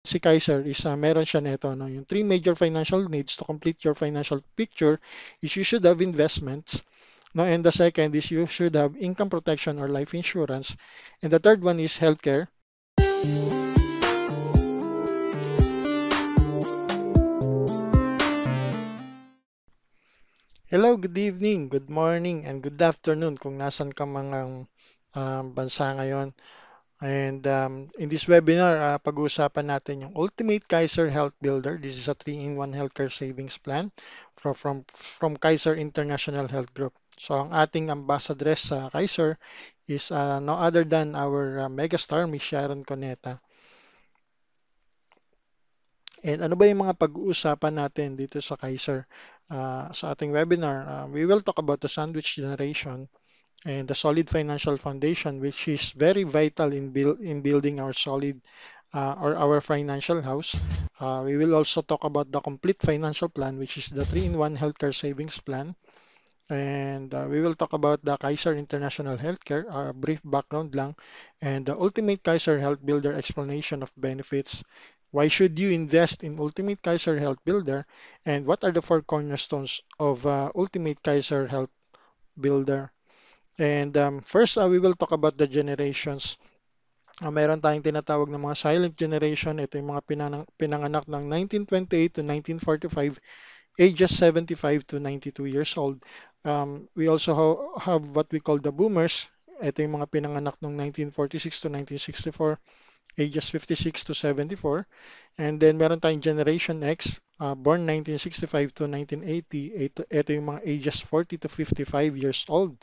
si Kaiser is meron siya nito, no? Yung three major financial needs to complete your financial picture is you should have investments, no? And the second is you should have income protection or life insurance. And the third one is healthcare. Hello, good evening, good morning, and good afternoon kung nasan ka mga bansa ngayon. And in this webinar, pag-uusapan natin yung Ultimate Kaiser Health Builder. This is a 3-in-1 healthcare savings plan from Kaiser International Health Group. So ang ating ambassadress sa Kaiser is no other than our megastar, Miss Sharon Coneta. And ano ba yung mga pag-uusapan natin dito sa Kaiser sa ating webinar? We will talk about the sandwich generation and the solid financial foundation, which is very vital in building our solid or our financial house. We will also talk about the complete financial plan, which is the 3-in-1 healthcare savings plan. And we will talk about the Kaiser International Healthcare, a brief background lang, and the Ultimate Kaiser Health Builder explanation of benefits. Why should you invest in Ultimate Kaiser Health Builder? And what are the four cornerstones of Ultimate Kaiser Health Builder? And first, we will talk about the generations. Meron tayong tinatawag na mga silent generation. Ito yung mga pinanganak ng 1928 to 1945, ages 75 to 92 years old. We also have what we call the boomers. Ito yung mga pinanganak ng 1946 to 1964, ages 56 to 74. And then meron tayong Generation X, born 1965 to 1980. Ito yung mga ages 40 to 55 years old.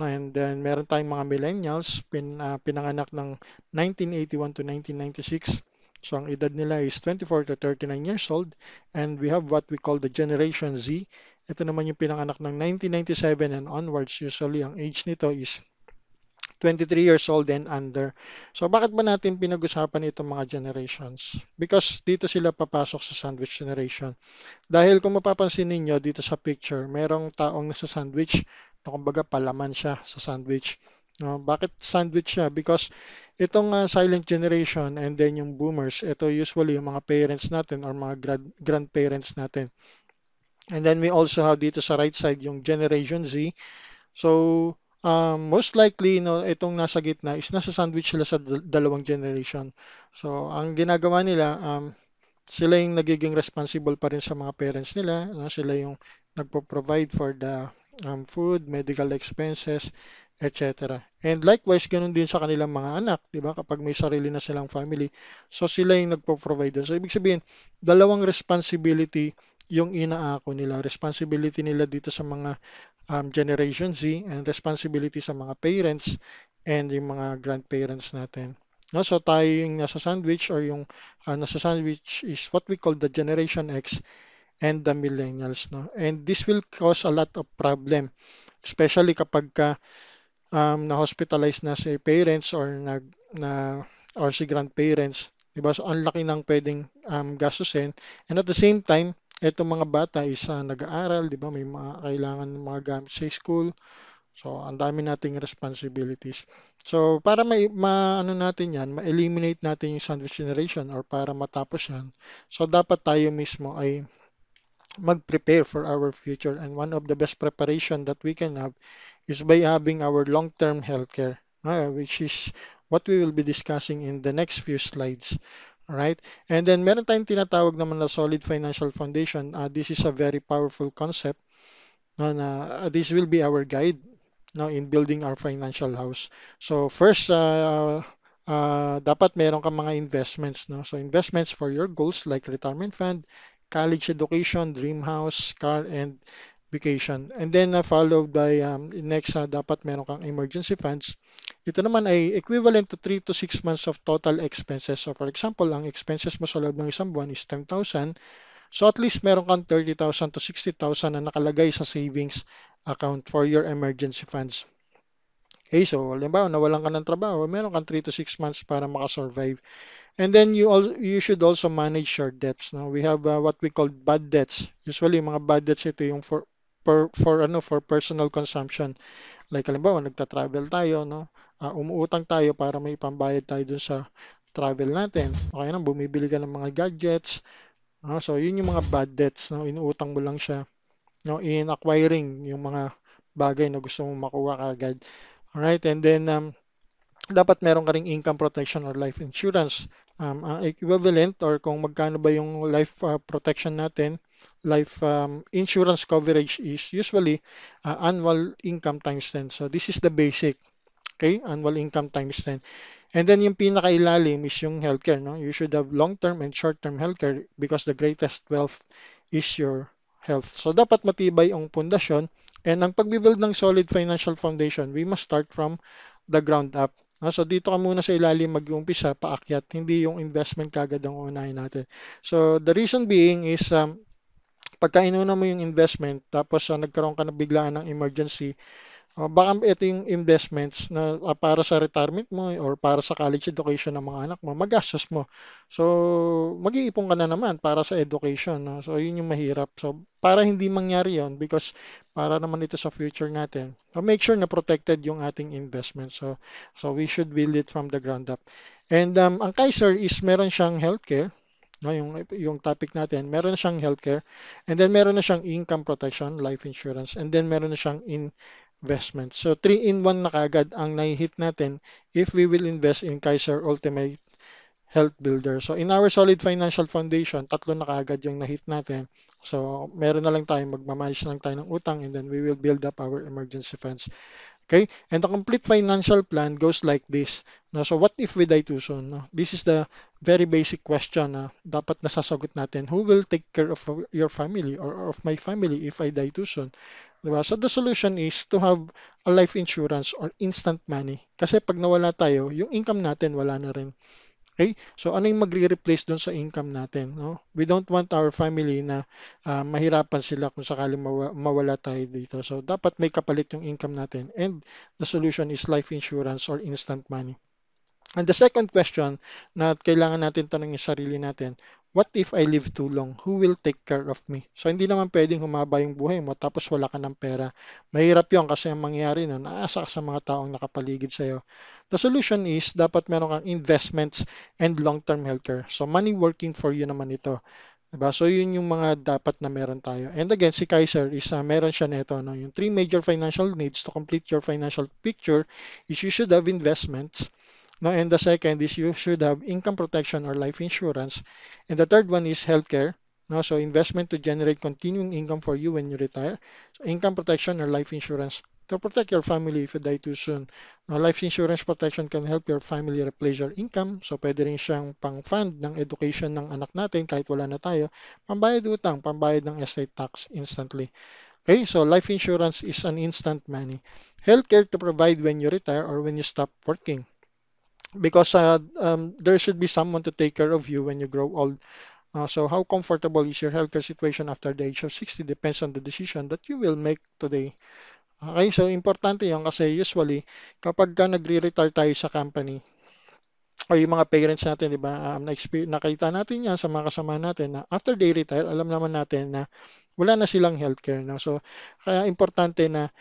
And then meron tayong mga millennials, pinanganak ng 1981 to 1996. So ang edad nila is 24 to 39 years old. And we have what we call the Generation Z. Ito naman yung pinanganak ng 1997 and onwards. Usually ang age nito is 23 years old and under. So bakit ba natin pinag-usapan itong mga generations? Because dito sila papasok sa sandwich generation. Dahil kung mapapansin ninyo dito sa picture, merong taong nasa sandwich na kumbaga palaman siya sa sandwich. No, bakit sandwich siya? Because itong silent generation and then yung boomers, ito usually yung mga parents natin or mga grandparents natin. And then we also have dito sa right side yung Generation Z. So, most likely, no, itong nasa gitna is nasa sandwich sila sa dalawang generation. So, ang ginagawa nila, sila yung nagiging responsible pa rin sa mga parents nila, no? Sila yung nagpo-provide for the food, medical expenses, etc. And likewise, ganun din sa kanilang mga anak, di ba? Kapag may sarili na silang family, so sila yung nagpo-provide doon. So ibig sabihin, dalawang responsibility yung inaako nila. Responsibility nila dito sa mga Generation Z and responsibility sa mga parents and yung mga grandparents natin. No, so tayo yung nasa sandwich or yung nasa sandwich is what we call the Generation X and the millennials, no? And this will cause a lot of problem, especially kapag na-hospitalize na si parents or or si grandparents, 'di ba? So ang laki ng pwedeng gastusin. And at the same time, etong mga bata is nag-aaral, 'di ba? May mga kailangan ng mga gamit sa school. So, ang dami nating responsibilities. So, para ano natin yan, ma-eliminate natin yung sandwich generation or para matapos yan. So, dapat tayo mismo ay mag-prepare for our future. And one of the best preparation that we can have is by having our long-term healthcare, which is what we will be discussing in the next few slides. Alright? And then meron tayong tinatawag naman na solid financial foundation. This is a very powerful concept. This will be our guide, no, in building our financial house. So first, dapat meron kang mga investments, no? So investments for your goals like retirement fund, college education, dream house, car, and vacation. And then followed by next, dapat meron kang emergency funds. Ito naman ay equivalent to 3 to 6 months of total expenses. So for example, ang expenses mo sa loob ng isang buwan is 10,000. So at least meron kang 30,000 to 60,000 na nakalagay sa savings account for your emergency funds. Okay, so halimbawa nawalan ka ng trabaho, meron kang 3 to 6 months para makasurvive. And then you should also manage your debts. No? We have what we call bad debts. Usually mga bad debts ito yung for personal consumption. Like halimbawa nagta-travel tayo, no? Umuutang tayo para may pambayad tayo dun sa travel natin. Okay na, bumibili ka ng mga gadgets. No? So, yun yung mga bad debts. No? Inuutang mo lang siya, no? In acquiring yung mga bagay na gusto mong makuha kaagad. Alright, and then dapat meron ka ring income protection or life insurance. Ang equivalent or kung magkano ba yung life protection natin, life insurance coverage is usually annual income times 10. So this is the basic, okay? Annual income times 10. And then yung pinakailalim is yung healthcare, no? You should have long-term and short-term healthcare because the greatest wealth is your health. So dapat matibay ang pundasyon, and ang pagbibuild ng solid financial foundation, we must start from the ground up. So dito ka muna sa ilalim mag-uumpisa, paakyat, hindi yung investment kagad ang unahin natin. So the reason being is pagka inuna mo yung investment tapos nagkaroon ka na biglaan ng emergency, baka ito yung investments na para sa retirement mo or para sa college education ng mga anak mo, magastos mo. So, mag-iipon ka na naman para sa education. No? So, yun yung mahirap. So, para hindi mangyari yon, because para naman ito sa future natin, make sure na protected yung ating investment. So we should build it from the ground up. And ang Kaiser is meron siyang healthcare. No, yung topic natin, meron na siyang healthcare, and then meron na siyang income protection, life insurance, and then meron na siyang investment. So 3-in-1 na kaagad ang nai-hit natin if we will invest in Kaiser Ultimate Health Builder. So in our solid financial foundation, tatlo na kaagad yung na-hit natin. So meron na lang tayo, magmamanage na lang tayo ng utang, and then we will build up our emergency funds. Okay? And the complete financial plan goes like this. No? So what if we die too soon? No? This is the very basic question na dapat nasasagot natin. Who will take care of your family or of my family if I die too soon? Diba? So the solution is to have a life insurance or instant money. Kasi pag nawala tayo, yung income natin wala na rin. Okay? So ano yung magre-replace doon sa income natin, no? We don't want our family na mahirapan sila kung sakaling mawala tayo dito. So dapat may kapalit yung income natin, and the solution is life insurance or instant money. And the second question na kailangan natin tanongin sa sarili natin, what if I live too long? Who will take care of me? So hindi naman pwedeng humaba yung buhay mo tapos wala ka ng pera. Mahirap yun kasi ang mangyayari nun, aasa ka sa mga taong nakapaligid sa'yo. The solution is dapat meron kang investments and long-term healthcare. So money working for you naman ito. Diba? So yun yung mga dapat na meron tayo. And again, si Kaiser is meron siya nito, no? Yung three major financial needs to complete your financial picture is you should have investments. No, and the second is you should have income protection or life insurance. And the third one is healthcare. No, so investment to generate continuing income for you when you retire. So income protection or life insurance to protect your family if you die too soon. No, life insurance protection can help your family replace your income. So pwede rin siyang pang-fund ng education ng anak natin kahit wala na tayo. Pambayad utang, pambayad ng estate tax instantly. Okay, so life insurance is an instant money. Healthcare to provide when you retire or when you stop working, because there should be someone to take care of you when you grow old. So how comfortable is your healthcare situation after the age of 60 depends on the decision that you will make today. Okay, so importante yan kasi usually kapag ka nagre-retire tayo sa company o yung mga parents natin, di ba, nakita natin yan sa mga kasama natin na after they retire, alam naman natin na wala na silang healthcare. No? So kaya importante na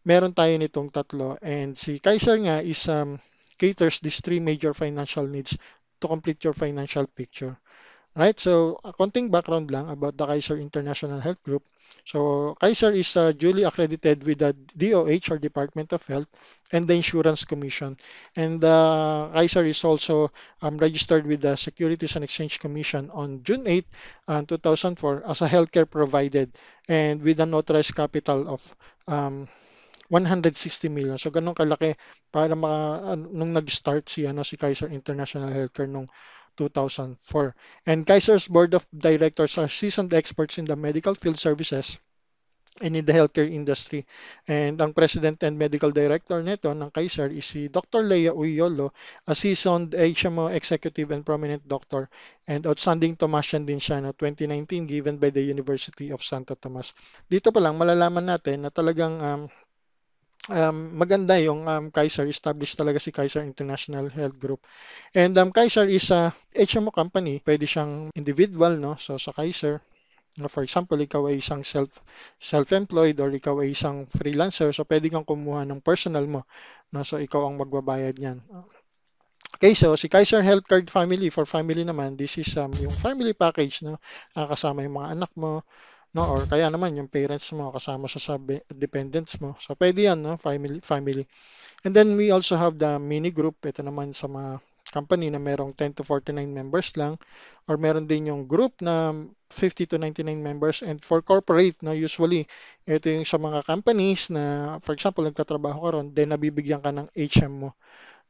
meron tayo nitong tatlo, and si Kaiser nga is caters these three major financial needs to complete your financial picture. Right? So, konting background lang about the Kaiser International Health Group. So, Kaiser is duly accredited with the DOH or Department of Health and the Insurance Commission. And Kaiser is also registered with the Securities and Exchange Commission on June 8, 2004 as a healthcare provided and with an authorized capital of 160 million. So ganun kalaki para nung nag-start si Kaiser International Healthcare nung 2004. And Kaiser's board of directors are seasoned experts in the medical field services and in the healthcare industry. And ang president and medical director nito ng Kaiser is si Dr. Leia Uyolo, a seasoned HMO executive and prominent doctor, and outstanding Thomasian din siya no 2019 given by the University of Santo Tomas. Dito pa lang malalaman natin na talagang maganda yung Kaiser, established talaga si Kaiser International Health Group. And Kaiser is a HMO company, pwede siyang individual, no? So sa Kaiser, for example, ikaw ay isang self-employed or ikaw ay isang freelancer, so pwede kang kumuha ng personal mo, no? So ikaw ang magbabayad niyan. Okay, so si Kaiser Health Card Family, for family naman, this is yung family package, no? Kasama yung mga anak mo, no? Or kaya naman yung parents mo, kasama sa dependents mo. So pwede yan, no? Family. And then we also have the mini group. Ito naman sa mga company na merong 10 to 49 members lang, or meron din yung group na 50 to 99 members. And for corporate, no, usually ito yung sa mga companies na, for example, nagtatrabaho ka ron, then nabibigyan ka ng HMO,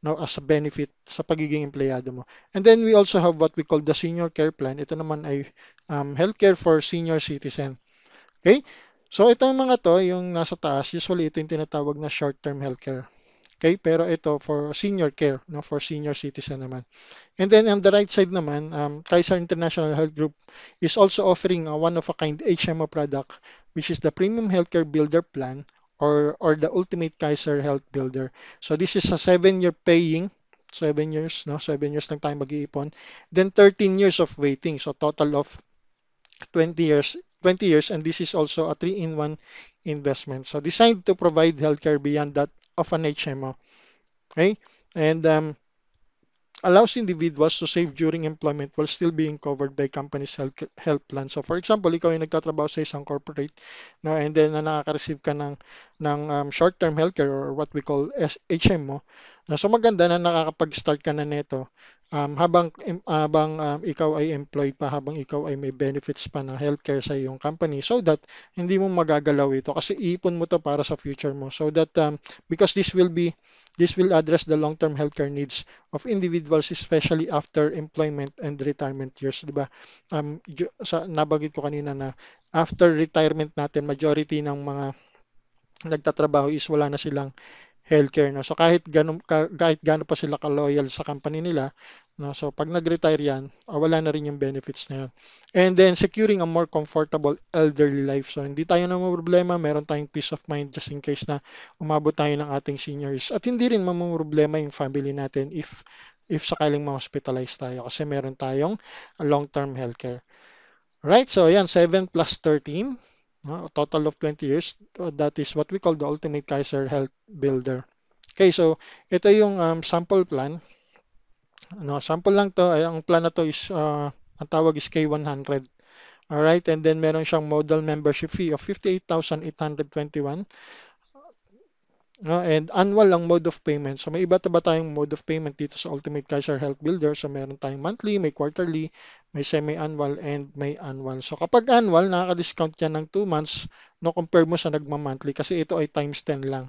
no, as a benefit sa pagiging empleyado mo. And then we also have what we call the senior care plan. Ito naman ay healthcare for senior citizen. Okay? So itong mga to, yung nasa taas, usually ito yung tinatawag na short-term healthcare. Okay, pero ito for senior care, no, for senior citizen naman. And then on the right side naman, Kaiser International Health Group is also offering a one-of-a-kind HMO product, which is the Premium Healthcare Builder Plan, or the Ultimate Kaiser Health Builder. So this is a 7-year paying, 7 years, no, 7 years lang tayo mag-iipon. Then 13 years of waiting, so total of 20 years. 20 years, and this is also a 3-in-1 investment. So designed to provide healthcare beyond that of an HMO. Okay? And allows individuals to save during employment while still being covered by company's health plan. So for example, ikaw ay nagtatrabaho sa isang corporate, no, and then nakaka-receive ka ng short-term healthcare, or what we call HMO. No, so maganda na nakakapag-start ka na nito habang ikaw ay employed pa, habang ikaw ay may benefits pa ng healthcare sa iyong company, so that hindi mo magagalaw ito kasi ipon mo to para sa future mo, so that because this will address the long-term healthcare needs of individuals, especially after employment and retirement years, di ba? Nabanggit ko kanina na after retirement natin, majority ng mga nagtatrabaho is wala na silang healthcare, no? So kahit gaano pa sila ka-loyal sa company nila, no? So pag nag-retire yan, wala na rin yung benefits na yun. And then securing a more comfortable elderly life. So hindi tayo na problema, meron tayong peace of mind just in case na umabot tayo ng ating seniors. At hindi rin problema yung family natin if sakaling ma-hospitalize tayo kasi meron tayong long-term healthcare. Right? So yan, 7 plus 13. A total of 20 years. That is what we call the Ultimate Kaiser Health Builder. Okay, so ito yung sample plan. No, sample lang to. Ang plan na to is, ang tawag is K100. Alright, and then meron siyang model membership fee of 58,821. No, and annual ang mode of payment. So may iba't iba tayong mode of payment dito sa Ultimate Kaiser Health Builder. So meron tayong monthly, may quarterly, may semi-annual, and may annual. So kapag annual, nakaka-discount yan ng 2 months, no, compare mo sa nagma-monthly kasi ito ay times 10 lang.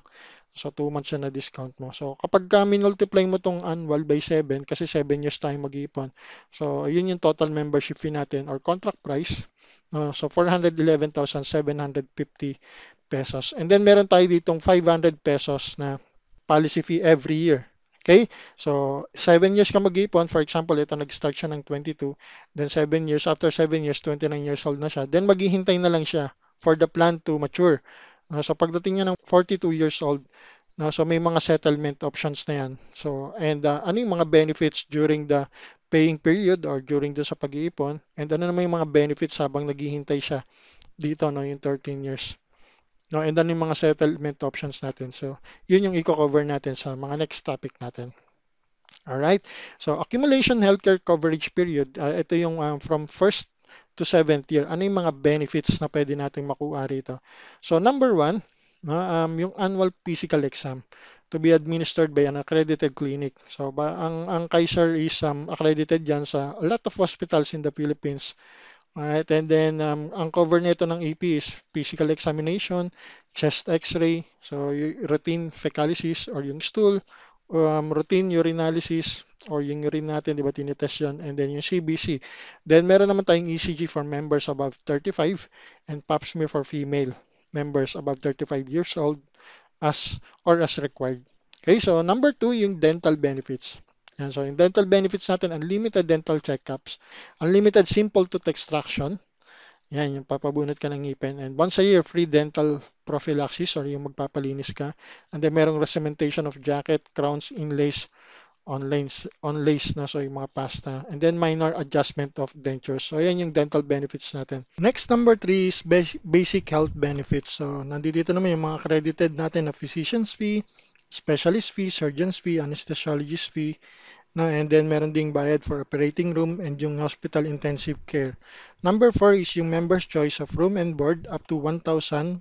So 2 months siya na discount mo. So kapag multiply mo tong annual by 7, kasi 7 years tayo mag-iipon. So yun yung total membership fee natin or contract price. So 411,750 pesos. And then meron tayo ditong 500 pesos na policy fee every year. Okay? So 7 years ka mag-iipon. For example, ito nag-start siya ng 22. Then 7 years, after 7 years, 29 years old na siya. Then maghihintay na lang siya for the plan to mature. So pagdating niya ng 42 years old, so may mga settlement options na yan. So, and ano yung mga benefits during the paying period or during sa pag-iipon? And ano naman yung mga benefits habang naghihintay siya dito, no, yung 13 years. No, and then yung mga settlement options natin. So, yun yung i-cover natin sa mga next topic natin. Alright? So, accumulation healthcare coverage period, ito yung from first to 7th year. Ano yung mga benefits na pwede nating makuha rito? So, number 1, yung annual physical exam to be administered by an accredited clinic. So, ang Kaiser is accredited yan sa a lot of hospitals in the Philippines. Alright, and then ang cover nito ng EP is physical examination, chest x-ray, so routine fecalysis or yung stool, routine urinalysis or yung urine natin, di ba, tinitest yan, and then yung CBC. Then meron naman tayong ECG for members above 35 and pap smear for female members above 35 years old as required. Okay, so number 2, yung dental benefits. Yan, so yung dental benefits natin, unlimited dental checkups, unlimited simple tooth extraction. Yan, yung papabunot ka ng ngipin. And once a year, free dental prophylaxis or yung magpapalinis ka. And then merong recementation of jacket, crowns, inlays, onlays na, so yung mga pasta. And then minor adjustment of dentures. So yan yung dental benefits natin. Next, number 3 is basic health benefits. So nandito naman yung mga accredited natin na physician's fee, specialist fee, surgeon's fee, anesthesiologist fee, no, and then meron ding bayad for operating room and yung hospital intensive care. Number 4 is yung member's choice of room and board up to 1,000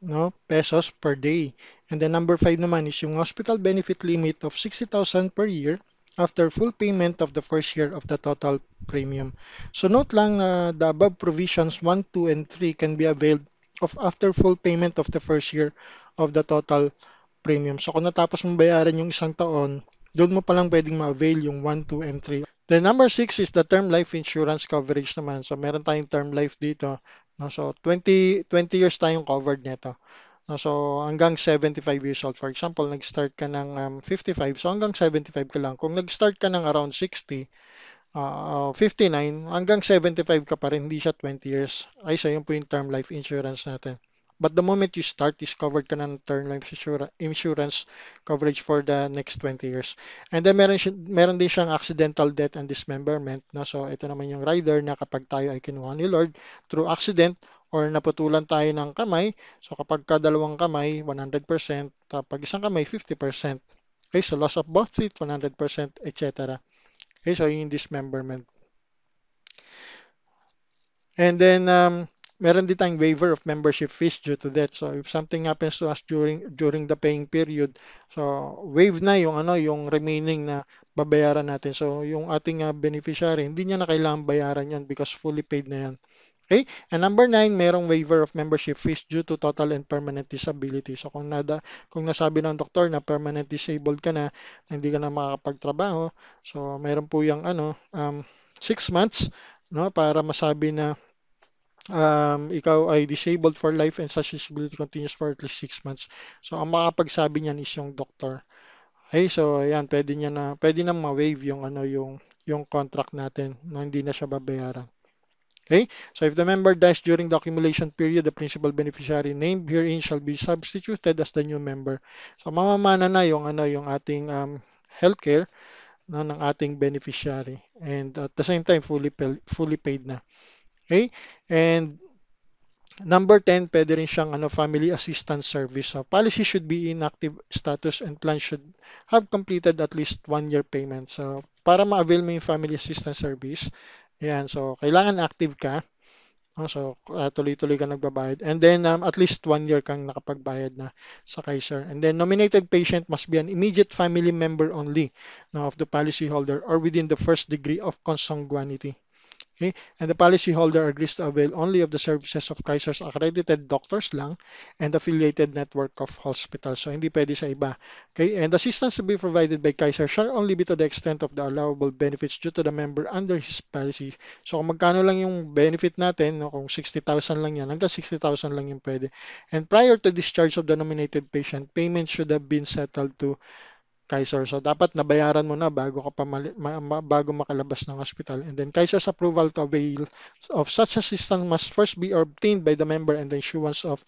no, pesos per day. And then number 5 naman is yung hospital benefit limit of 60,000 per year after full payment of the first year of the total premium. So note lang na the above provisions 1, 2, and 3 can be availed of after full payment of the first year of the total premium. So kung natapos mong bayaran yung isang taon, doon mo palang pwedeng ma-avail yung 1, 2, and 3. Then number 6 is the term life insurance coverage naman. So meron tayong term life dito. No? So 20 years tayong covered nito. No? So hanggang 75 years old. For example, nag-start ka ng 55, so hanggang 75 ka lang. Kung nag-start ka ng around 60, 59, hanggang 75 ka pa rin, hindi siya 20 years. Ay, so yun po yung term life insurance natin. But the moment you start is covered ka na ng term life insurance coverage for the next 20 years. And then meron din siyang accidental death and dismemberment. No? So ito naman yung rider na kapag tayo ay kinuha ni Lord through accident or naputulan tayo ng kamay, so kapag dalawang kamay, 100%, kapag isang kamay, 50%. Okay, so loss of both feet, 100%, etc. Okay, so yung dismemberment. And then, meron din tayong waiver of membership fees due to death. So, if something happens to us during the paying period, so waive na yung yung remaining na babayaran natin. So, yung ating beneficiary, hindi niya na kailangan bayaran yan because fully paid na yan. Okay? And number 9, merong waiver of membership fees due to total and permanent disability. So kung nasabi ng doktor na permanent disabled ka na, hindi ka na makakapagtrabaho, so meron po yung 6 months no para masabi na ikaw ay disabled for life and such disability continues for at least 6 months. So ang makapagsabi niyan is yung doktor. Okay, so ayan, pwede na ma-waive yung yung contract natin no hindi na siya babayaran. Okay, so if the member dies during the accumulation period, the principal beneficiary named herein shall be substituted as the new member. So mamamana na yung yung ating healthcare no, ng ating beneficiary and at the same time fully paid na. Okay? And number 10, pwede rin siyang family assistance service. So policy should be in active status and plan should have completed at least 1 year payment. So para ma-avail mo yung family assistance service, ayan, so kailangan active ka. So, tuloy-tuloy ka nagbabayad. And then, at least 1 year kang nakapagbayad na sa Kaiser. And then, nominated patient must be an immediate family member only no, of the policyholder or within the first degree of consanguinity. Okay? And the policyholder agrees to avail only of the services of Kaiser's accredited doctors lang and affiliated network of hospitals. So, hindi pwede sa iba. Okay? And assistance to be provided by Kaiser shall only be to the extent of the allowable benefits due to the member under his policy. So, kung magkano lang yung benefit natin, no, kung 60,000 lang yan, hanggang 60,000 lang yung pwede. And prior to discharge of the nominated patient, payment should have been settled to Kaiser. So dapat nabayaran mo na bago ka pa bago makalabas ng hospital. And then Kaiser's approval to avail of such assistance must first be obtained by the member and the issuance of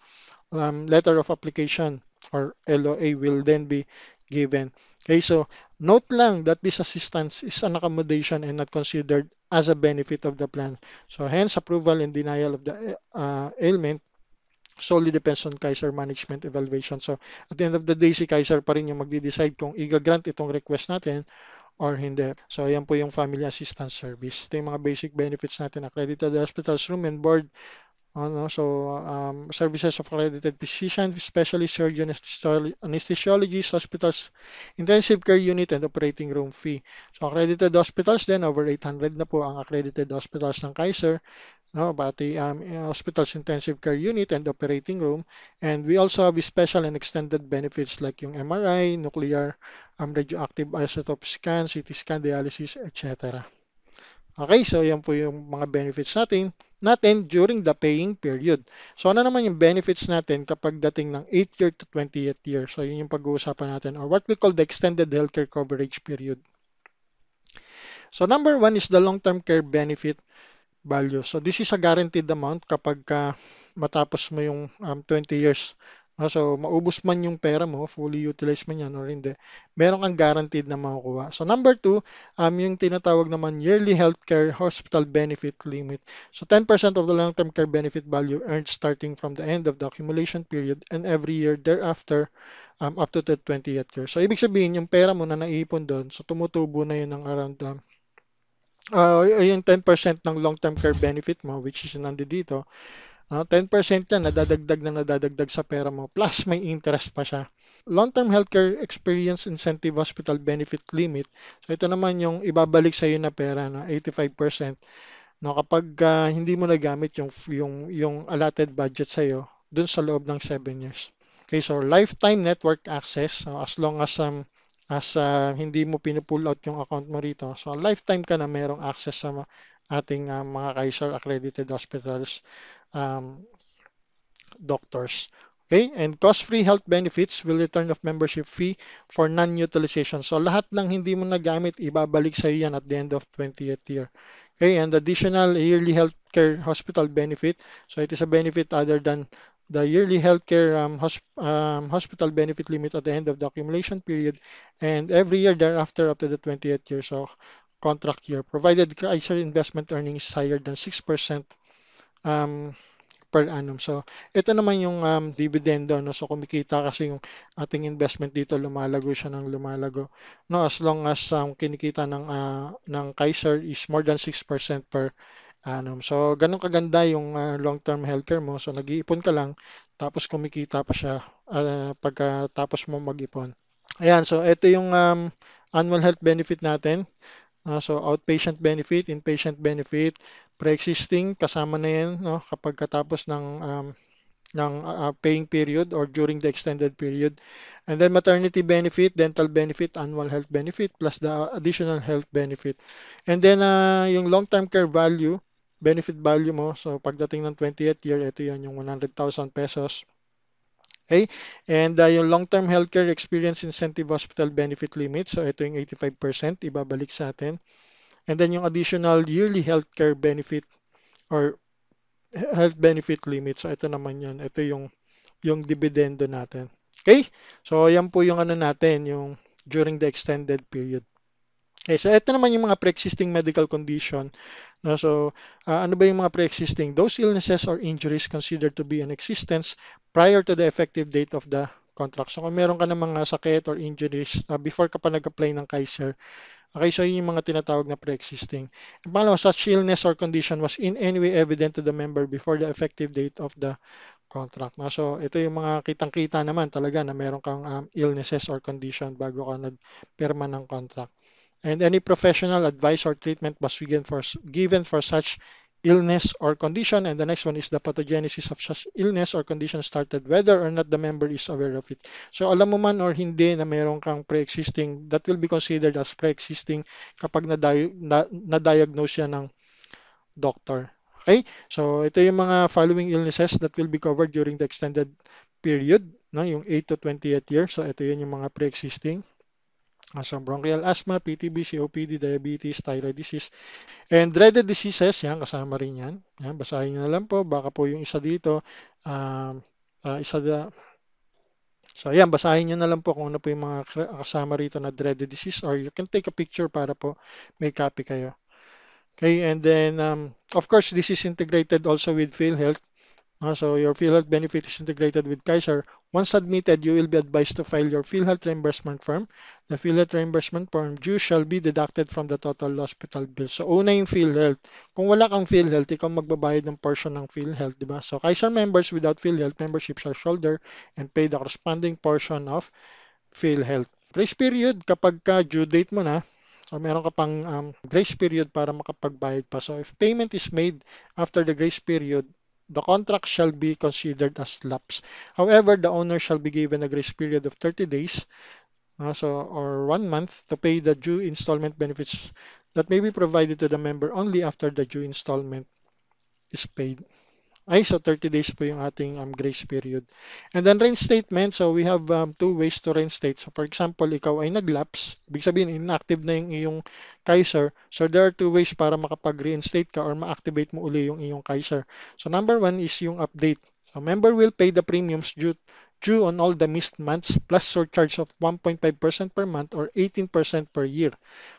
letter of application or LOA will then be given. Okay, so note lang that this assistance is an accommodation and not considered as a benefit of the plan. So hence approval and denial of the ailment solely depends on Kaiser management evaluation. So, at the end of the day, si Kaiser pa rin yung magde-decide kung i-grant itong request natin or hindi. So, ayan po yung family assistance service. Ito yung mga basic benefits natin. Accredited hospitals, room and board. Services of accredited physician, especially surgeon, anesthesiologist, hospitals, intensive care unit, and operating room fee. So, accredited hospitals then, over 800 na po ang accredited hospitals ng Kaiser. No, pati hospital's intensive care unit and operating room. And we also have special and extended benefits like yung MRI, nuclear, radioactive isotope scan, CT scan, dialysis, etc. Okay, so yan po yung mga benefits natin during the paying period. So ano naman yung benefits natin kapag dating ng 8th year to 20th year? So yun yung pag-uusapan natin or what we call the extended healthcare coverage period. So number 1 is the long-term care benefit value. So this is a guaranteed amount kapag matapos mo yung 20 years So, maubos man yung pera mo, fully utilized man yan or hindi, meron kang guaranteed na makukuha. So, number two, yung tinatawag naman yearly healthcare hospital benefit limit. So, 10% of the long-term care benefit value earned starting from the end of the accumulation period and every year thereafter up to the 20th year. So, ibig sabihin, yung pera mo na naipon doon, so tumutubo na yun ng around yung 10% ng long-term care benefit mo, which is nandito, 10% yan, nadadagdag sa pera mo, plus may interest pa siya. Long-term healthcare experience incentive hospital benefit limit. So ito naman yung ibabalik sa iyo na pera, no, 85%. No, kapag hindi mo nagamit yung allotted budget sa iyo dun sa loob ng 7 years. Okay, so lifetime network access, so as long as hindi mo pinupull out yung account mo rito. So lifetime ka na merong access sa ating mga Kaiser accredited hospitals, um, doctors. Okay, and cost-free health benefits will return of membership fee for non-utilization. So lahat ng hindi mo nagamit, ibabalik sa iyo yan at the end of 20th year. Okay, and additional yearly healthcare hospital benefit. So it is a benefit other than the yearly healthcare hospital benefit limit at the end of the accumulation period and every year thereafter up to the 20th year. So contract year, provided Kaiser investment earnings is higher than 6% um, per annum. So, ito naman yung dividendo, no? So, kumikita kasi yung ating investment dito, lumalago siya ng lumalago. No, as long as kinikita ng Kaiser is more than 6% per annum. So, ganun kaganda yung long-term healthcare mo. So, nag-iipon ka lang, tapos kumikita pa siya pagkatapos mo mag-ipon. Ayan, so ito yung annual health benefit natin. So outpatient benefit, inpatient benefit, pre-existing kasama na yan, no, kapag katapos ng paying period or during the extended period. And then maternity benefit, dental benefit, annual health benefit plus the additional health benefit. And then yung long-term care value, benefit value mo. So pagdating ng 20th year, ito yan yung 100,000 pesos. Okay? And yung long-term healthcare experience incentive hospital benefit limit. So ito yung 85% ibabalik sa atin. And then yung additional yearly healthcare benefit or health benefit limit. So ito naman yun. Ito yung dividendo natin. Okay? So yan po yung ano natin, yung during the extended period. Okay, so ito naman yung mga pre-existing medical condition. No? So ano ba yung mga pre-existing? Those illnesses or injuries considered to be in existence prior to the effective date of the contract. So kung meron ka ng mga sakit or injuries before ka pa nag-apply ng Kaiser, okay, so yun yung mga tinatawag na pre-existing. And pangalawa, such illness or condition was in any way evident to the member before the effective date of the contract. No? So ito yung mga kitang-kita naman talaga na meron kang illnesses or condition bago ka nagpirma ng contract. And any professional advice or treatment was given for such illness or condition. And the next one is the pathogenesis of such illness or condition started whether or not the member is aware of it. So alam mo man or hindi na meron kang pre-existing, that will be considered as pre-existing kapag na-diagnose yan ng doctor. Okay? So ito yung mga following illnesses that will be covered during the extended period, no? Yung 8 to 20th year. So ito yun yung mga pre-existing. So bronchial asthma, PTB, COPD, diabetes, thyroid disease, and dreaded diseases, yan, kasama rin yan. Yan, basahin nyo na lang po, baka po yung isa dito, um, isa da, so yan, basahin nyo na lang po kung ano po yung mga kasama rito na dreaded disease or you can take a picture para po may copy kayo. Okay, and then, of course, this is integrated also with PhilHealth. So your PhilHealth benefit is integrated with Kaiser. Once admitted, you will be advised to file your PhilHealth reimbursement form. The PhilHealth reimbursement form due shall be deducted from the total hospital bill. So una yung PhilHealth. Kung wala kang PhilHealth, ikaw magbabayad ng portion ng PhilHealth, di ba? So Kaiser members without PhilHealth membership shall shoulder and pay the corresponding portion of PhilHealth. Grace period, kapag ka due date mo na, so meron ka pang grace period para makapagbayad pa. So if payment is made after the grace period, the contract shall be considered as lapse. However, the owner shall be given a grace period of 30 days, or 1 month to pay the due installment benefits that may be provided to the member only after the due installment is paid. Ay, so 30 days po yung ating grace period. And then reinstatement, so we have two ways to reinstate. So for example, ikaw ay naglapse, ibig sabihin inactive na yung iyong Kaiser. So there are two ways para makapag-reinstate ka or ma-activate mo uli yung iyong Kaiser. So number one is yung update. So member will pay the premiums due on all the missed months plus surcharge of 1.5% per month or 18% per year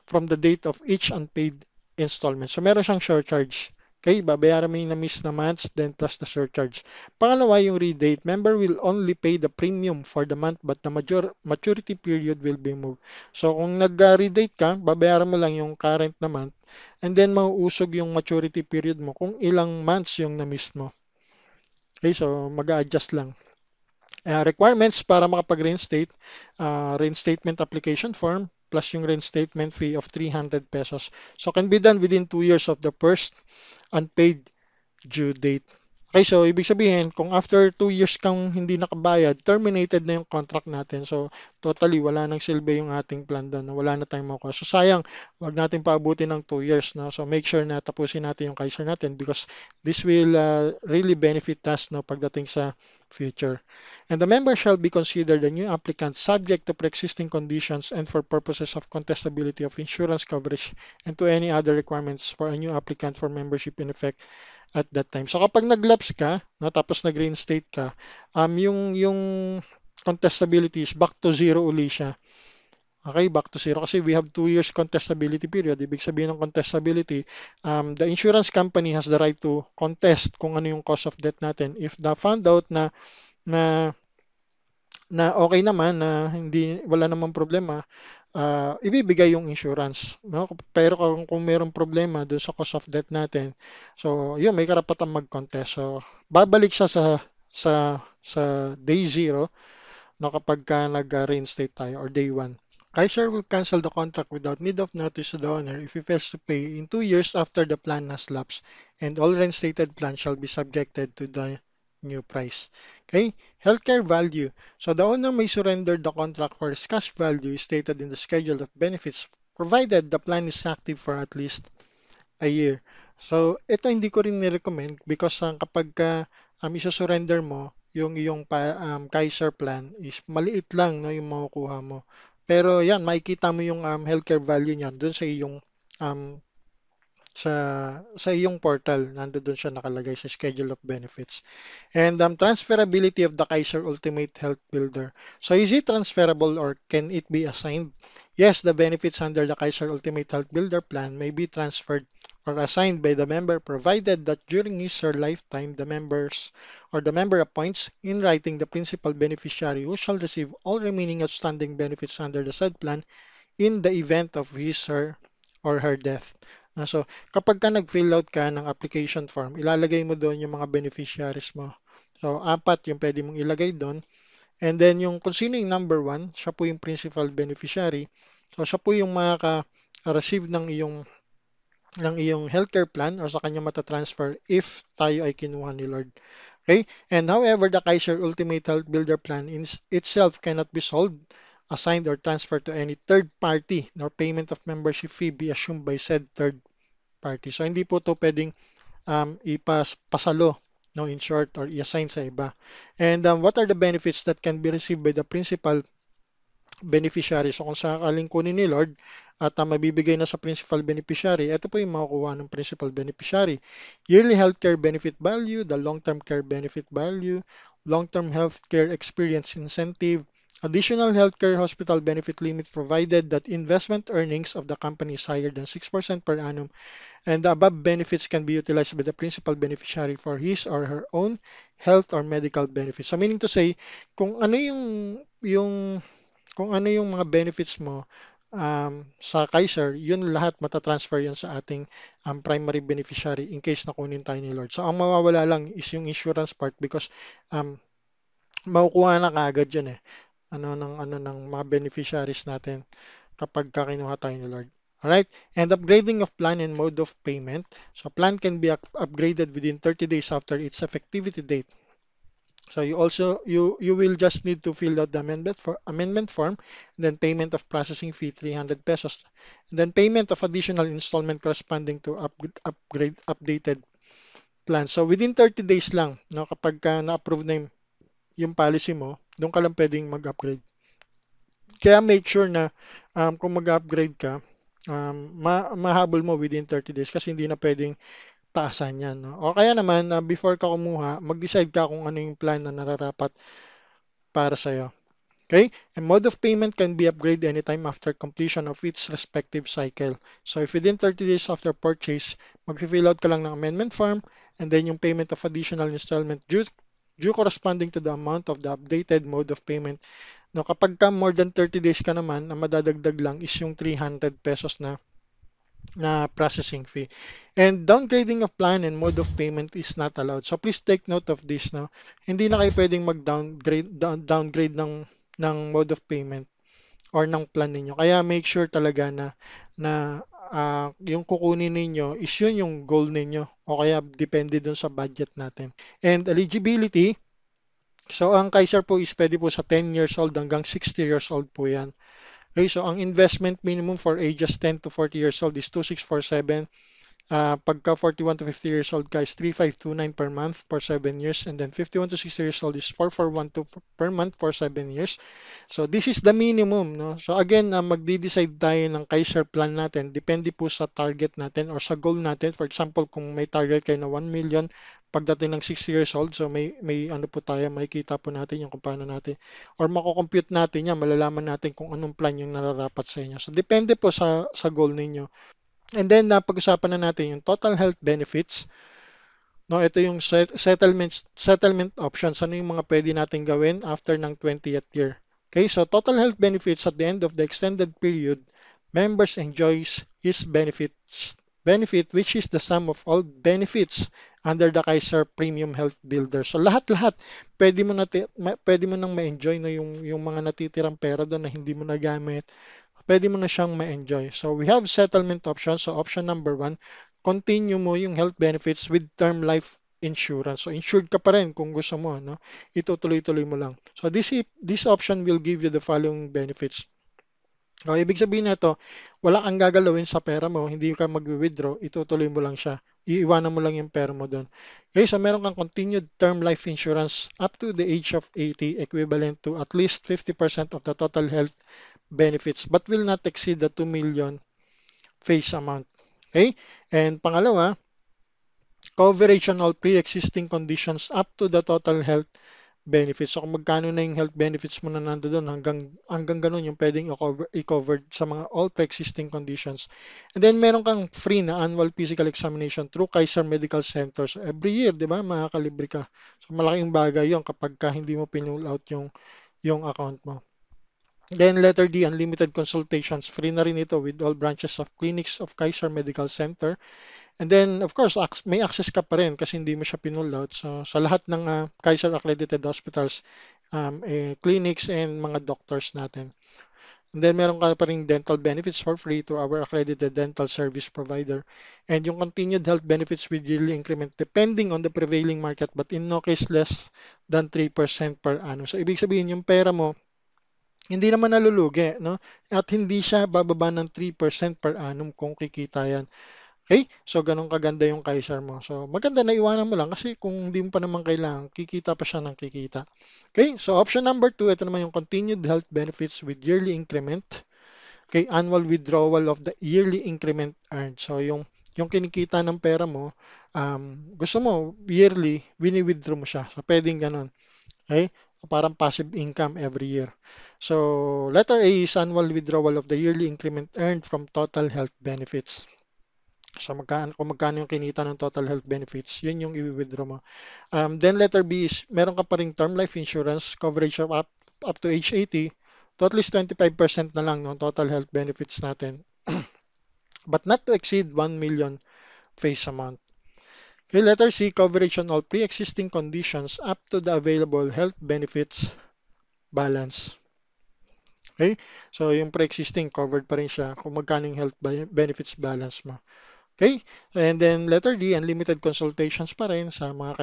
from the date of each unpaid installment. So meron siyang surcharge. Okay, babayaran mo yung na-miss na months, then plus the surcharge. Pangalawa, yung redate. Member will only pay the premium for the month but the maturity period will be moved. So kung nag-redate ka, babayaran mo lang yung current na month and then mauusog yung maturity period mo kung ilang months yung na-miss mo. Okay, so mag-a-adjust lang. Requirements para makapag-reinstate, reinstatement application form plus yung reinstatement fee of 300 pesos. So can be done within 2 years of the first unpaid due date. Okay, so ibig sabihin, kung after 2 years kang hindi nakabayad, terminated na yung contract natin. So totally, wala nang silbi yung ating plan doon. Wala na tayong makuha. So sayang, wag natin paabutin ng 2 years. No? So make sure na tapusin natin yung Kaiser natin because this will really benefit us no, pagdating sa future. And the member shall be considered a new applicant subject to pre-existing conditions and for purposes of contestability of insurance coverage and to any other requirements for a new applicant for membership in effect at that time. So kapag nag-lapse ka, no, tapos nag-reinstate ka, yung contestability is back to zero uli siya. Okay, back to zero kasi we have 2 years contestability period. Ibig sabihin ng contestability, the insurance company has the right to contest kung ano yung cause of death natin. If na found out na na okay naman na hindi wala namang problema, ibibigay yung insurance, no? Pero kung mayroong problema doon sa cause of death natin, so yun may karapatan mag-contest. So babalik siya sa day zero no kapag ka nag-reinstate tayo or day one. Kaiser will cancel the contract without need of notice to the owner if he fails to pay in 2 years after the plan has lapsed, and all reinstated plans shall be subjected to the new price. Okay, healthcare value. So the owner may surrender the contract for its cash value stated in the schedule of benefits provided the plan is active for at least a year. So ito hindi ko rin ni-recommend because kapag isa-surrender mo yung iyong Kaiser plan is maliit lang no, yung makukuha mo. Pero yan, makikita mo yung healthcare value niyan doon um, sa sa iyong portal. Nandoon siya nakalagay sa schedule of benefits. And transferability of the Kaiser Ultimate Health Builder. So is it transferable or can it be assigned? Yes, the benefits under the Kaiser Ultimate Health Builder plan may be transferred or assigned by the member provided that during his or lifetime the member appoints in writing the principal beneficiary who shall receive all remaining outstanding benefits under the said plan in the event of his or her death. So, kapag ka nag-fill out ka ng application form, ilalagay mo doon yung mga beneficiaries mo. So, 4 yung pwede mong ilagay doon. And then, yung kung sino yung number 1, siya po yung principal beneficiary. So, siya po yung makaka-receive ng iyong healthcare plan or sa kanya matatransfer if tayo ay kinuha ni Lord. Okay? And however, the Kaiser Ultimate Health Builder plan itself cannot be sold, assigned, or transferred to any third party, nor payment of membership fee be assumed by said third party. So, hindi po to pwedeng ipasalo, no, in short, or i-assign sa iba. And what are the benefits that can be received by the principal beneficiary? So, kung sakaling kunin ni Lord at mabibigay na sa principal beneficiary, ito po yung makukuha ng principal beneficiary. Yearly healthcare benefit value, the long-term care benefit value, long-term healthcare experience incentive, additional healthcare hospital benefit limit provided that investment earnings of the company is higher than 6% per annum, and the above benefits can be utilized by the principal beneficiary for his or her own health or medical benefits. So meaning to say, kung ano yung kung ano yung mga benefits mo sa Kaiser, yun lahat matatransfer yan sa ating primary beneficiary in case na kunin tayo ni Lord. So ang mawawala lang is yung insurance part because makukuha na kaagad yun eh. Ano ng mga beneficiaries natin kapag kinuha tayo ni Lord. Alright, and upgrading of plan and mode of payment. So plan can be upgraded within 30 days after its effectivity date. So you will just need to fill out the amendment form, then payment of processing fee 300 pesos, and then payment of additional installment corresponding to updated plan. So within 30 days lang, no, kapag na-approve na yung policy mo, doon ka lang pwedeng mag-upgrade. Kaya make sure na kung mag-upgrade ka, mahabol mo within 30 days kasi hindi na pwedeng taasan yan. No? O kaya naman, before ka kumuha, mag-decide ka kung ano yung plan na nararapat para sa'yo. Okay? And mode of payment can be upgraded anytime after completion of its respective cycle. So if within 30 days after purchase, mag-fill out ka lang ng amendment form and then yung payment of additional installment due corresponding to the amount of the updated mode of payment. No, kapag ka more than 30 days ka naman, ang madadagdag lang is yung 300 pesos na processing fee. And downgrading of plan and mode of payment is not allowed. So please take note of this. No? Hindi na kayo pwedeng downgrade ng mode of payment or ng plan ninyo. Kaya make sure talaga na yung kukunin ninyo is yun yung goal ninyo o kaya depende dun sa budget natin. And eligibility, so ang Kaiser po is pwede po sa 10 years old hanggang 60 years old po yan. Okay, so ang investment minimum for ages 10 to 40 years old is 2647. Pagka 41 to 50 years old ka is 3529 per month for 7 years. And then 51 to 60 years old is 4412 per month for 7 years. So this is the minimum. No? So again, magdi-decide tayo ng Kaiser plan natin. Depende po sa target natin or sa goal natin. For example, kung may target kayo na 1 million pagdating ng 60 years old, so may ano po tayo, makikita po natin yung kung paano natin or mako-compute natin yan, malalaman natin kung anong plan yung nararapat sa inyo. So depende po sa goal ninyo. And then pag-usapan na natin yung total health benefits. No, ito yung settlement options. Ano yung mga pwede natin gawin after ng 20th year. Okay, so total health benefits at the end of the extended period, members enjoys is benefit which is the sum of all benefits under the Kaiser Premium Health Builder. So lahat-lahat pwede mo nang ma-enjoy no yung mga natitirang pera doon na hindi mo nagamit. Pwede mo na siyang ma-enjoy. So we have settlement options. So option number 1, continue mo yung health benefits with term life insurance. So insured ka pa rin kung gusto mo, no? Itutuloy-tuloy mo lang. So this option will give you the following benefits. So ibig sabihin nito, wala kang gagalawin sa pera mo, hindi ka mag-withdraw, itutuloy mo lang siya. Iiwanan mo lang yung pera mo doon. Okay, so meron kang continued term life insurance up to the age of 80 equivalent to at least 50% of the total health benefits but will not exceed the 2 million face amount. Okay? And pangalawa, coverage on all pre-existing conditions up to the total health benefits. So kung magkano na yung health benefits mo na nandoon hanggang ganun yung pwedeng i-cover sa mga all pre-existing conditions. And then meron kang free na annual physical examination through Kaiser Medical Center. So every year, di ba, makakalibre ka. So malaking bagay yon kapag ka hindi mo pinull out yung account mo. Then letter D, unlimited consultations. Free na rin ito with all branches of clinics of Kaiser Medical Center. And then, of course, may access ka pa rin kasi hindi mo siya pinull out. So, sa lahat ng Kaiser accredited hospitals, clinics, and mga doctors natin. And then, meron ka pa rin dental benefits for free to our accredited dental service provider. And yung continued health benefits with yearly increment depending on the prevailing market but in no case less than 3% per annum. So, ibig sabihin, yung pera mo, hindi naman nalulugi, no? At hindi siya bababa ng 3% per annum kung kikita yan. Okay? So, ganun kaganda yung Kaiser mo. So, maganda na iwanan mo lang kasi kung hindi mo pa naman kailangan, kikita pa siya ng kikita. Okay? So, option number 2, ito naman yung continued health benefits with yearly increment. Okay? Annual withdrawal of the yearly increment earned. So, yung kinikita ng pera mo, gusto mo, yearly, wini-withdraw mo siya. So, pwedeng ganun. Okay? Parang passive income every year. So, letter A is annual withdrawal of the yearly increment earned from total health benefits. So, kung magkano yung kinita ng total health benefits, yun yung i-withdraw mo. Then letter B is, meron ka pa ring term life insurance coverage of up to age 80 to at least 25% na lang ng total health benefits natin. But not to exceed 1 million face amount. Okay, letter C, coverage on all pre-existing conditions up to the available health benefits balance. Okay? So, yung pre-existing covered pa rin siya kung magkano yung health benefits balance mo. Okay? And then letter D, unlimited consultations pa rin sa mga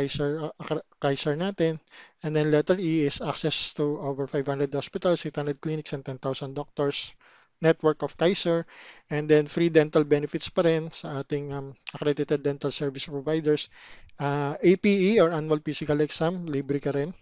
Kaiser natin. And then letter E is access to over 500 hospitals, 800 clinics, and 10,000 doctors. Network of Kaiser. And then free dental benefits pa rin sa ating accredited dental service providers. APE or annual physical exam, libre ka rin.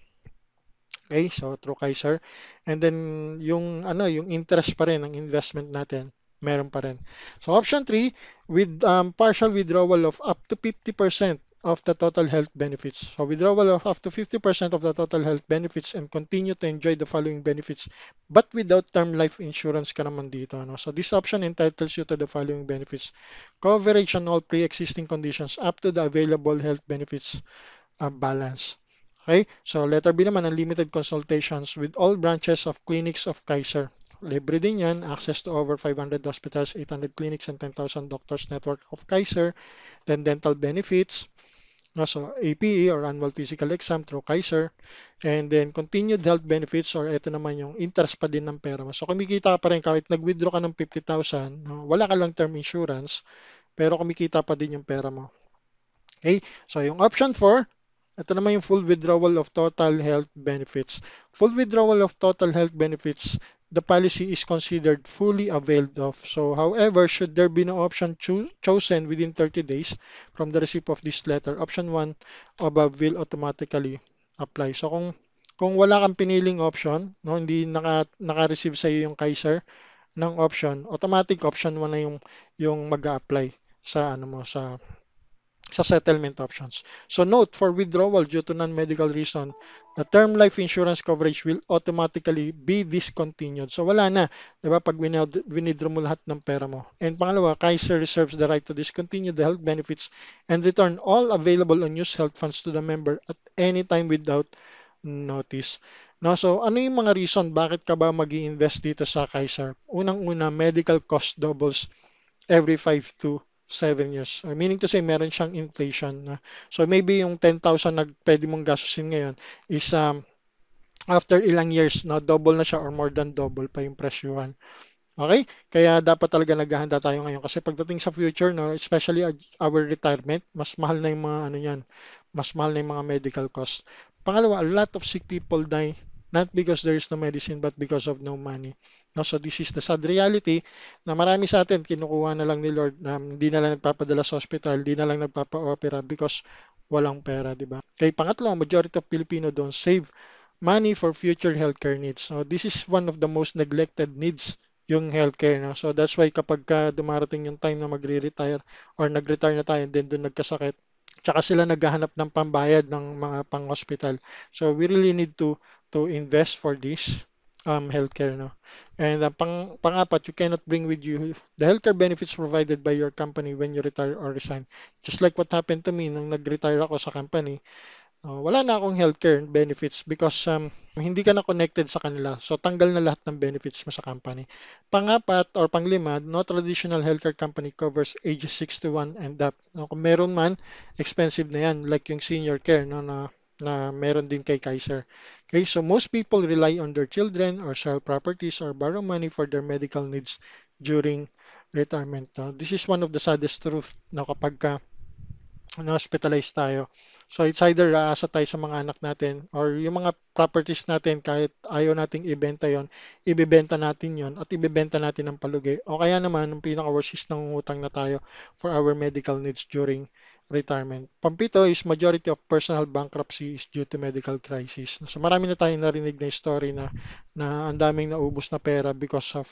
Okay, so through Kaiser. And then yung interest pa rin ng investment natin, meron pa rin. So option 3, with partial withdrawal of up to 50% of the total health benefits. So withdrawal of up to 50% of the total health benefits and continue to enjoy the following benefits but without term life insurance ka naman dito. No? So this option entitles you to the following benefits. Coverage on all pre-existing conditions up to the available health benefits balance. Okay? So letter B naman, unlimited consultations with all branches of clinics of Kaiser. Libre din yan, access to over 500 hospitals, 800 clinics, and 10,000 doctors network of Kaiser. Then dental benefits, so APE or annual physical exam through Kaiser. And then continued health benefits or ito naman yung interest pa din ng pera mo. So kumikita ka pa rin kahit nag-withdraw ka ng 50,000, no, wala ka lang term insurance, pero kumikita pa din yung pera mo. Okay? So yung option 4, ito naman yung full withdrawal of total health benefits. Full withdrawal of total health benefits, the policy is considered fully availed of. So, however, should there be no option chosen within 30 days from the receipt of this letter, option 1 above will automatically apply. So, kung wala kang piniling option, no, hindi naka-receive sa iyo yung Kaiser ng option, automatic option 1 na yung mag-a-apply sa ano mo sa settlement options. So note, for withdrawal due to non-medical reason, the term life insurance coverage will automatically be discontinued. So wala na, 'di ba? Pag winidraw mo lahat ng pera mo. And pangalawa, Kaiser reserves the right to discontinue the health benefits and return all available unused health funds to the member at any time without notice. No, so ano yung mga reason bakit ka ba mag-i-invest dito sa Kaiser? Unang-una, medical cost doubles every 5 to 7 years. Meaning to say, meron siyang inflation. So maybe yung 10,000 na pwede mong gastusin ngayon is after ilang years, no, double na siya or more than double pa yung presyuhan. Okay? Kaya dapat talaga naghahanda tayo ngayon kasi pagdating sa future, no, especially our retirement, mas mahal na yung mga ano yan, mas mahal na yung mga medical costs. Pangalawa, a lot of sick people die not because there is no medicine but because of no money. No, so this is the sad reality na marami sa atin kinukuha na lang ni Lord na hindi na lang nagpapadala sa hospital, hindi na lang nagpapa-opera because walang pera, di ba? Kaya pangatlo, majority of Filipino don't save money for future healthcare needs. So this is one of the most neglected needs yung healthcare. No? So that's why kapag ka dumarating yung time na magre-retire or nag-retire na tayo and then doon nagkasakit, tsaka sila naghahanap ng pambayad ng mga pang-hospital. So we really need to invest for this healthcare. No? And pang-apat, you cannot bring with you the healthcare benefits provided by your company when you retire or resign. Just like what happened to me nung nag-retire ako sa company, wala na akong healthcare benefits because hindi ka na connected sa kanila. So tanggal na lahat ng benefits mo sa company. Pangapat or panglima, no traditional healthcare company covers ages 61 and up. No, kung meron man, expensive na yan. Like yung senior care no, na meron din kay Kaiser. Okay, so most people rely on their children or sell properties or borrow money for their medical needs during retirement. No? This is one of the saddest truth na kapag na-hospitalize tayo. So it's either aasa tayo sa mga anak natin or yung mga properties natin kahit ayaw nating ibenta yon, ibebenta natin yon at ibebenta natin ng palugi. O kaya naman, yung pinaka-worst is nangungutang na tayo for our medical needs during retirement. Pampito is majority of personal bankruptcy is due to medical crisis. So marami na tayong narinig na story na ang daming naubos na pera because of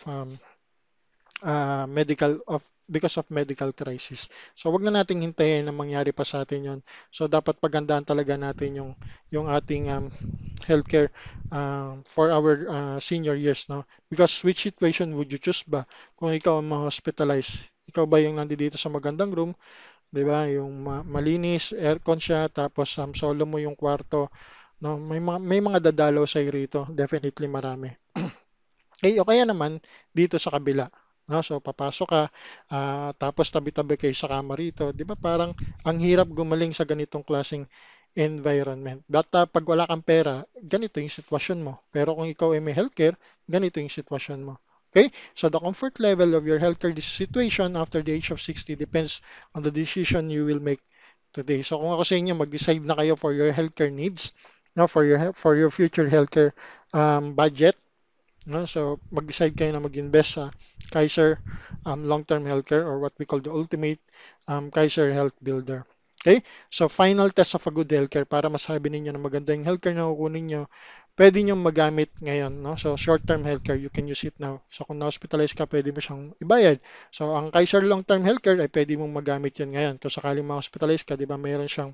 medical crisis. So wag na nating hintayin na mangyari pa sa atin 'yon. So dapat pagandaan talaga natin yung ating healthcare for our senior years, no? Because which situation would you choose ba? Kung ikaw ang ma-hospitalize, ikaw ba yung nandito sa magandang room, 'di ba? Yung malinis, aircon siya, tapos solo mo yung kwarto, no? May mga dadalaw sa rito, definitely marami. Okay, o kaya naman dito sa kabila. No? So papasok ka, tapos tabi-tabi kayo sa kama rito. Di ba parang ang hirap gumaling sa ganitong klaseng environment. But pag wala kang pera, ganito yung sitwasyon mo. Pero kung ikaw ay may healthcare, ganito yung sitwasyon mo. Okay? So the comfort level of your healthcare situation after the age of 60 depends on the decision you will make today. So kung ako sa inyo, mag-decide na kayo for your healthcare needs, no, for your future healthcare budget. No? So, mag-decide kayo na mag-invest sa Kaiser Long-Term Healthcare or what we call the ultimate Kaiser Health Builder. Okay? So, final test of a good healthcare para masabi ninyo na maganda yung healthcare na kukunin nyo. pwede nyo magamit ngayon, no? So short-term healthcare, you can use it now. So kung na-hospitalize ka, pwede mo siyang ibayad. So ang Kaiser long-term healthcare ay pwede mong magamit yan ngayon. Kung sakaling ma-hospitalize ka, di ba, mayroon siyang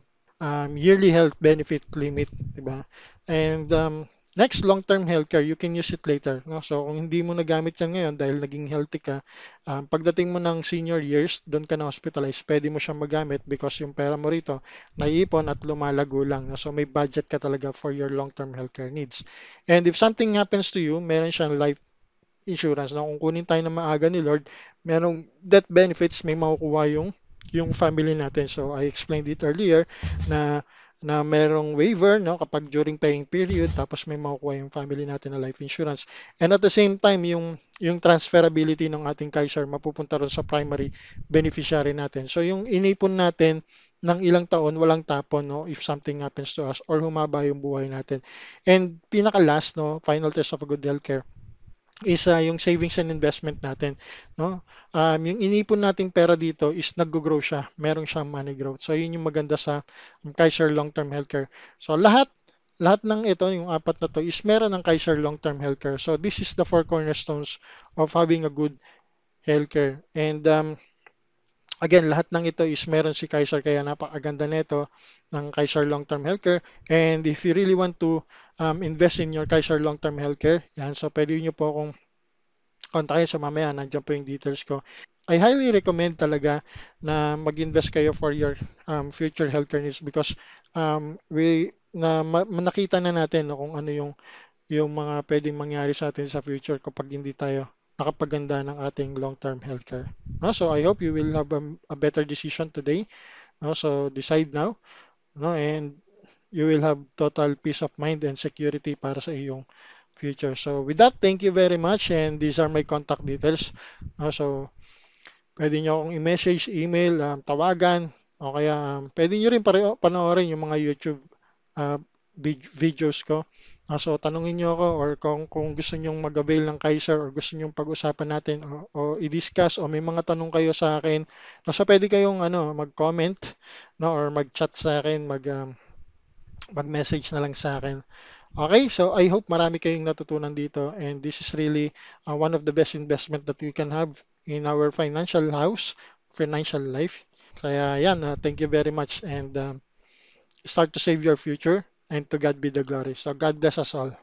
yearly health benefit limit, di ba? And next, long-term healthcare, you can use it later, no? So kung hindi mo nagamit yan ngayon dahil naging healthy ka, pagdating mo ng senior years, doon ka na hospitalize, pwede mo siyang magamit because yung pera mo rito, naiipon at lumalago lang, no? So may budget ka talaga for your long-term healthcare needs. And if something happens to you, meron siyang life insurance na kung kunin tayo ng maaga ni Lord, merong death benefits, may makukuha yung family natin. So I explained it earlier na merong waiver, no, kapag during paying period, tapos may makukuha yung family natin na life insurance. And at the same time, yung transferability ng ating Kaiser mapupunta ron sa primary beneficiary natin. So yung inipon natin ng ilang taon, walang tapon, no, if something happens to us or humaba yung buhay natin. And pinaka last, no, final test of a good healthcare is yung savings and investment natin, no? Yung inipon nating pera dito is nag-grow siya. Meron siyang money growth. So yun yung maganda sa Kaiser Long-Term Healthcare. So lahat ng ito, yung apat na to, is meron ng Kaiser Long-Term Healthcare. So this is the four cornerstones of having a good healthcare. And again, lahat ng ito is meron si Kaiser, kaya napakaganda nito ng Kaiser Long-Term Healthcare. And if you really want to invest in your Kaiser Long-Term Healthcare, yan, so pwede nyo po akong kontakin sa mamaya, nandiyan po yung details ko. I highly recommend talaga na mag-invest kayo for your future healthcare needs because nakita na natin, no, kung ano yung mga pwedeng mangyari sa atin sa future kapag hindi tayo nakapaganda ng ating long-term healthcare. No? So I hope you will have a better decision today. No? So decide now, no? And you will have total peace of mind and security para sa iyong future. So with that, thank you very much, and these are my contact details. So pwede nyo akong i-message, email, tawagan, o kaya pwede nyo rin panoorin yung mga YouTube uh, videos ko. So tanungin nyo ako, or kung gusto nyong mag-avail ng Kaiser or gusto nyong pag-usapan natin o i-discuss, o may mga tanong kayo sa akin, so pwede kayong mag-comment, no, or mag-chat sa akin, mag-message na lang sa akin. Okay, so I hope marami kayong natutunan dito, and this is really one of the best investment that we can have in our financial house, financial life. Kaya yan, thank you very much, and start to save your future, and to God be the glory. So God bless us all.